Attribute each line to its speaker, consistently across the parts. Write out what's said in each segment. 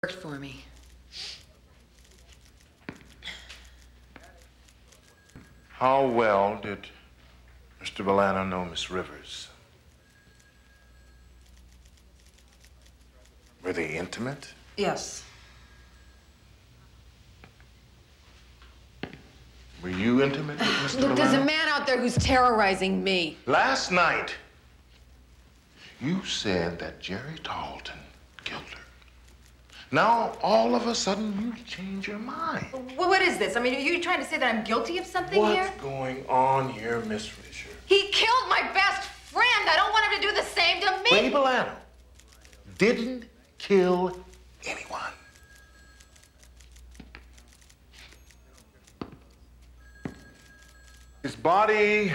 Speaker 1: Worked for me.
Speaker 2: How well did Mr. Bolano know Miss Rivers? Were they intimate?
Speaker 1: Yes.
Speaker 2: Were you intimate with Mr.
Speaker 1: Look,
Speaker 2: Bolano?
Speaker 1: there's a man out there who's terrorizing me.
Speaker 2: Last night, you said that Jerry Tarleton killed her. Now, all of a sudden, you change your mind.
Speaker 1: What is this? I mean, are you trying to say that I'm guilty of something here?
Speaker 2: What's going on here, Miss Fisher?
Speaker 1: He killed my best friend. I don't want him to do the same to me.
Speaker 2: Ray Bolano didn't kill anyone. His body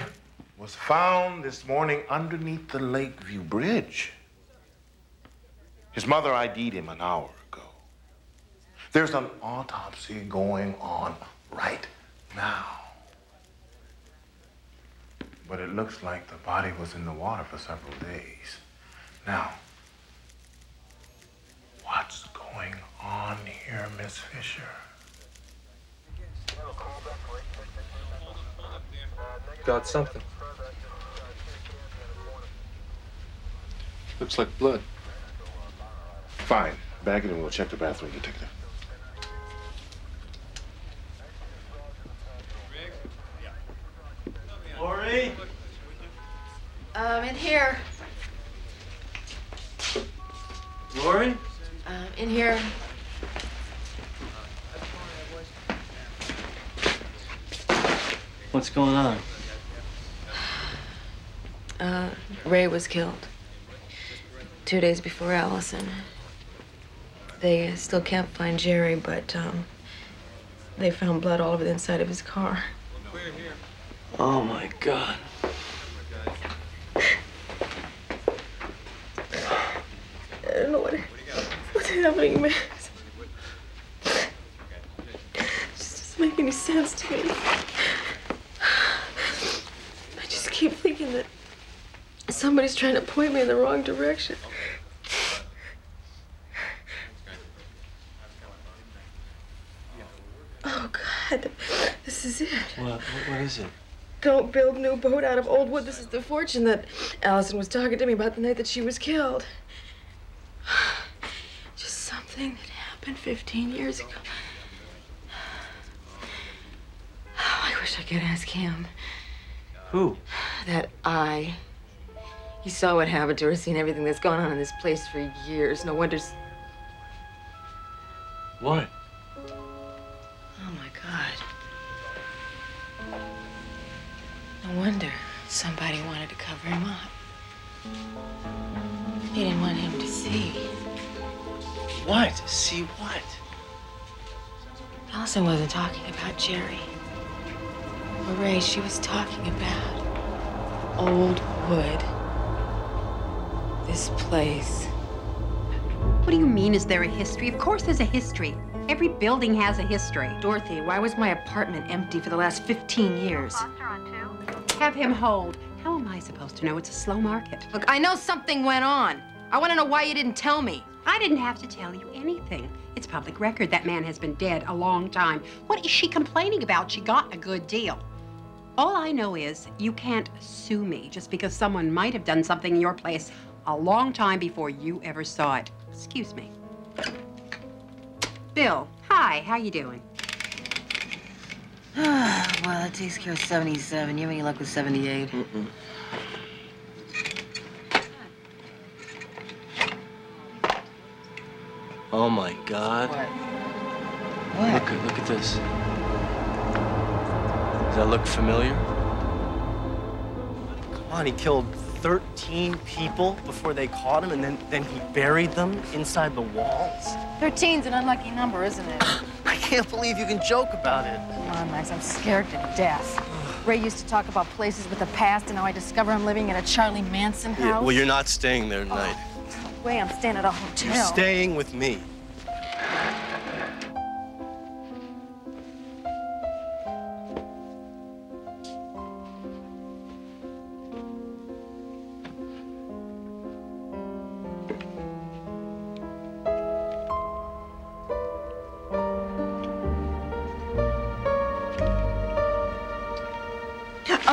Speaker 2: was found this morning underneath the Lakeview Bridge. His mother ID'd him an hour ago. There's an autopsy going on right now. But it looks like the body was in the water for several days. Now, what's going on here, Miss Fisher?
Speaker 3: Got something. Looks like blood.
Speaker 2: Fine. Bag it and we'll check the bathroom, detective.
Speaker 3: Lori?
Speaker 1: In here.
Speaker 3: Lori?
Speaker 1: In here.
Speaker 3: What's going on?
Speaker 1: Ray was killed 2 days before Allison. They still can't find Jerry, but they found blood all over the inside of his car.
Speaker 3: Oh, my God.
Speaker 1: I don't know what's happening, man. It just doesn't make any sense to me. I just keep thinking that somebody's trying to point me in the wrong direction. Oh, God. This is it.
Speaker 3: What is it?
Speaker 1: Don't build new boat out of old wood. This is the fortune that Allison was talking to me about the night that she was killed. Just something that happened 15 years ago. Oh, I wish I could ask him.
Speaker 3: Who?
Speaker 1: That eye. He saw what happened to her, seen everything that's gone on in this place for years. No wonder.
Speaker 3: What?
Speaker 1: Oh, my God. No wonder somebody wanted to cover him up. They didn't want him to see.
Speaker 3: What? See what?
Speaker 1: Allison wasn't talking about Jerry or Ray. She was talking about old wood. This place.
Speaker 4: What do you mean, is there a history? Of course there's a history. Every building has a history.
Speaker 1: Dorothy, why was my apartment empty for the last 15 years?
Speaker 4: Have him hold. How am I supposed to know? It's a slow market.
Speaker 1: Look, I know something went on. I want to know why you didn't tell me.
Speaker 4: I didn't have to tell you anything. It's public record. That man has been dead a long time. What is she complaining about? She got a good deal. All I know is you can't sue me just because someone might have done something in your place a long time before you ever saw it. Excuse me. Bill, hi, how you doing?
Speaker 5: Well, that takes care of 77. You have any luck with 78?
Speaker 3: Mm-mm. Oh, my God.
Speaker 5: What? What?
Speaker 3: Look at this. Does that look familiar? Come on, he killed 13 people before they caught him, and then he buried them inside the walls?
Speaker 1: 13's an unlucky number, isn't it?
Speaker 3: I can't believe you can joke about it.
Speaker 1: Come on, Max, I'm scared to death. Ray used to talk about places with a past, and now I discover I'm living in a Charlie Manson house.
Speaker 3: Yeah, well, you're not staying there tonight.
Speaker 1: Ray, I'm staying at a hotel.
Speaker 3: You're staying with me.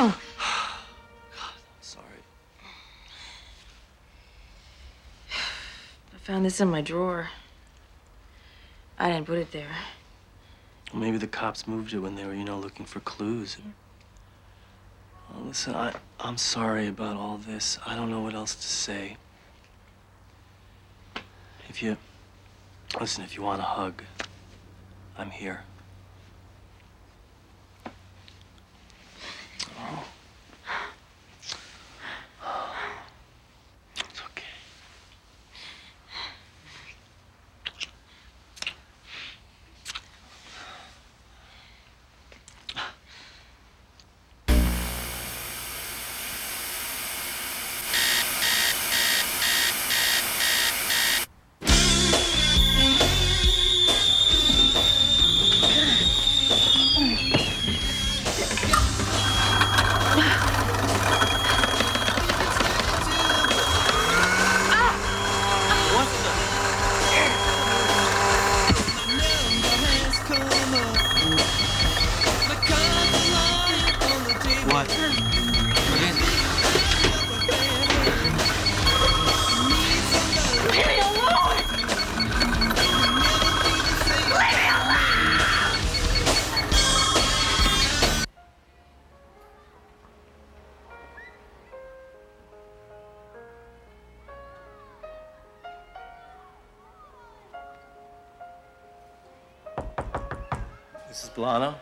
Speaker 1: Oh.
Speaker 3: God, I'm sorry.
Speaker 1: I found this in my drawer. I didn't put it there.
Speaker 3: Well, maybe the cops moved it when they were, looking for clues. Well, listen, I'm sorry about all this. I don't know what else to say. If you want a hug, I'm here. Oh. It's okay. What? What is it?
Speaker 1: Leave me alone! Leave me alone!
Speaker 3: Mrs. Blano?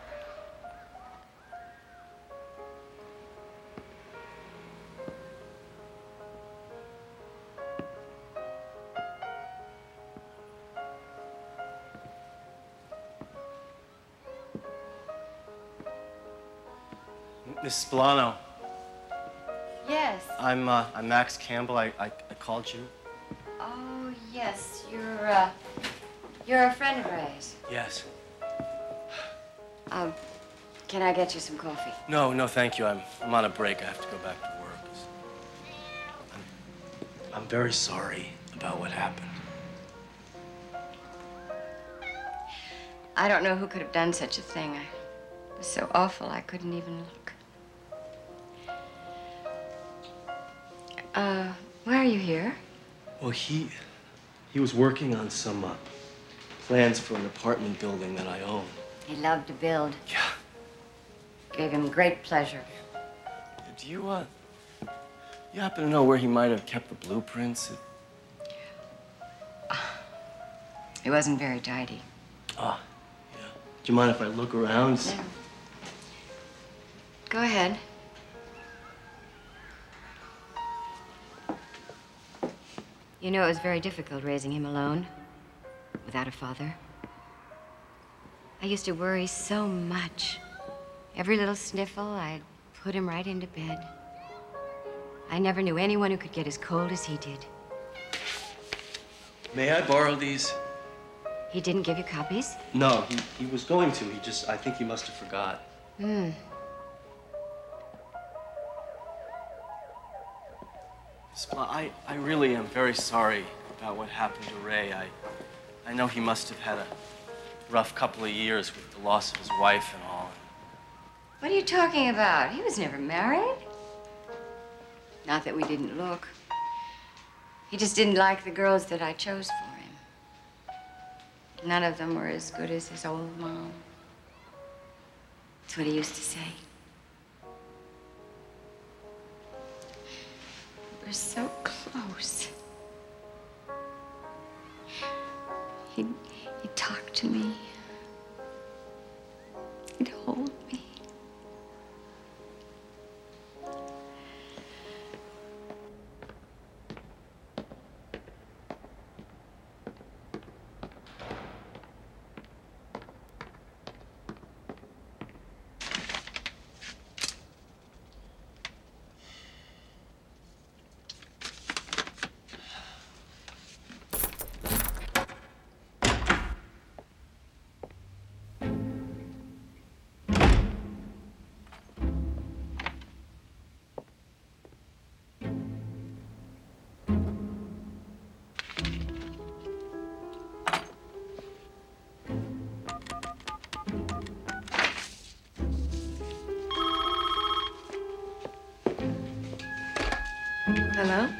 Speaker 3: Mrs. Blano,
Speaker 5: Yes.
Speaker 3: I'm Max Campbell. I called you.
Speaker 5: Oh, yes. You're a friend of Ray's.
Speaker 3: Yes.
Speaker 5: Can I get you some coffee?
Speaker 3: No, thank you. I'm on a break. I have to go back to work. I'm very sorry about what happened.
Speaker 5: I don't know who could have done such a thing. It was so awful I couldn't even look. Why are you here?
Speaker 3: Well, he was working on some plans for an apartment building that I own.
Speaker 5: He loved to build.
Speaker 3: Yeah.
Speaker 5: Gave him great pleasure.
Speaker 3: Do you happen to know where he might have kept the blueprints?
Speaker 5: He wasn't very tidy.
Speaker 3: Ah, yeah. Do you mind if I look around?
Speaker 5: No. Go ahead. You know, it was very difficult raising him alone, without a father. I used to worry so much. Every little sniffle, I'd put him right into bed. I never knew anyone who could get as cold as he did.
Speaker 3: May I borrow these?
Speaker 5: He didn't give you copies?
Speaker 3: No, he was going to. I think he must have forgot. I really am very sorry about what happened to Ray. I know he must have had a rough couple of years with the loss of his wife and all.
Speaker 5: What are you talking about? He was never married. Not that we didn't look. He just didn't like the girls that I chose for him. None of them were as good as his old mom. That's what he used to say. We're so close. He'd talk to me. He'd hold me.
Speaker 1: Hello?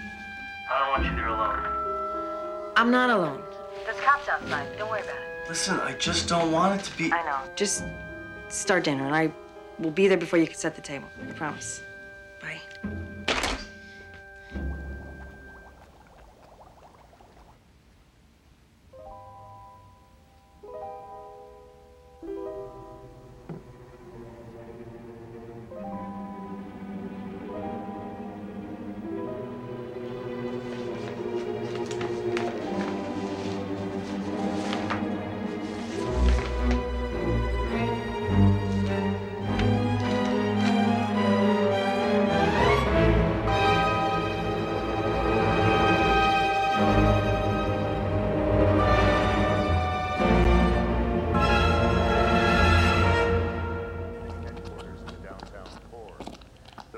Speaker 3: I don't want you there alone.
Speaker 1: I'm not alone.
Speaker 6: There's cops outside. Don't worry about it.
Speaker 3: Listen, I just don't want it to be...
Speaker 6: I know.
Speaker 1: Just start dinner, and I will be there before you can set the table. I promise. Bye.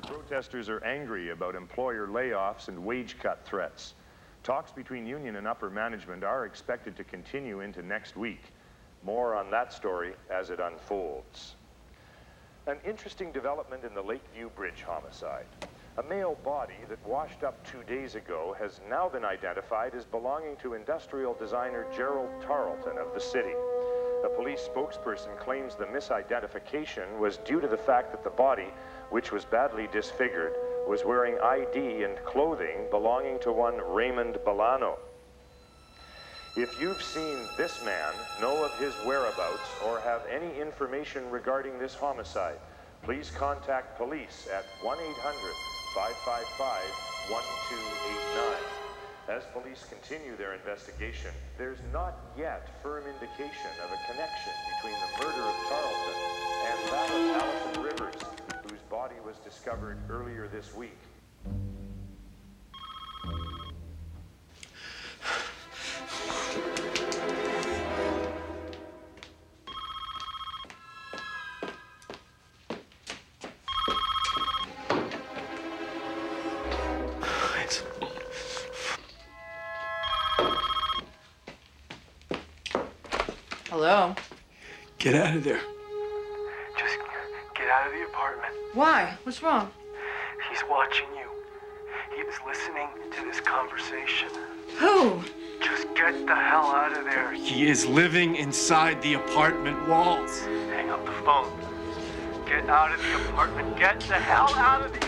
Speaker 7: Protesters are angry about employer layoffs and wage cut threats. Talks between union and upper management are expected to continue into next week. More on that story as it unfolds. An interesting development in the Lakeview Bridge homicide. A male body that washed up 2 days ago has now been identified as belonging to industrial designer Gerald Tarleton of the city. A police spokesperson claims the misidentification was due to the fact that the body, which was badly disfigured, was wearing ID and clothing belonging to one Raymond Bolano. If you've seen this man, know of his whereabouts, or have any information regarding this homicide, please contact police at 1-800-555-1289. As police continue their investigation, there's not yet firm indication of a connection between the murder of Tarleton and that of Allison Rivers, whose body was discovered earlier this week.
Speaker 1: Hello?
Speaker 3: Get out of there. Just get out of the apartment.
Speaker 1: Why? What's wrong?
Speaker 3: He's watching you. He was listening to this conversation.
Speaker 1: Who?
Speaker 3: Just get the hell out of there. He is living inside the apartment walls. Hang up the phone. Get out of the apartment. Get the hell out of the...